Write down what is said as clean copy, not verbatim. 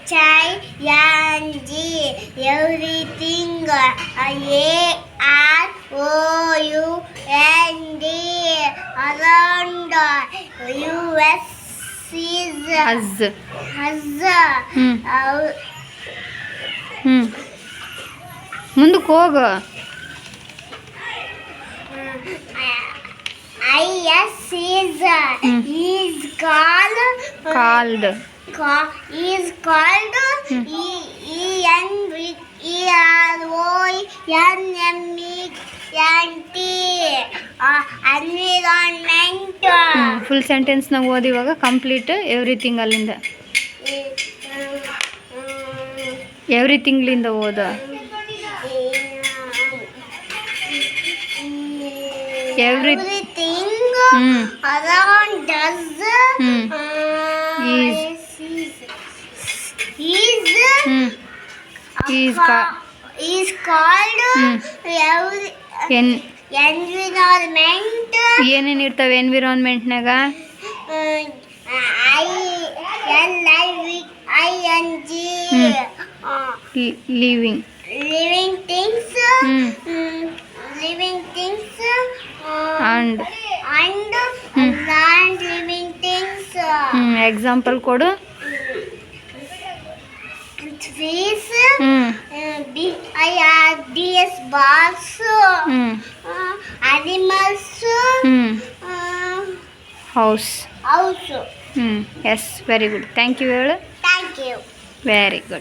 HING, everything, AROUND, around, US is ಅಜ್. ಮುಂದಕ್ಕೆ ಹೋಗು. IS is called environment. Full ಸೆಂಟೆನ್ಸ್ನಾಗ ಓದಿ ಇವಾಗ ಕಂಪ್ಲೀಟ್ ಎವ್ರಿಥಿಂಗ್ ಅಲ್ಲಿಂದ ಎವ್ರಿಥಿಂಗ್ಲಿಂದ ಓದ. Everything around us is called environment. ಏನೇನು ಇರ್ತವೆ ಎನ್ವಿರಾನ್ಮೆಂಟ್ನಾಗ? Living things, and non-living things. Example ಕೊಡು. Trees, BIRDS, balls, animals, house. house. Yes, very good. Thank you ಹೇಳು. Thank you. Very good.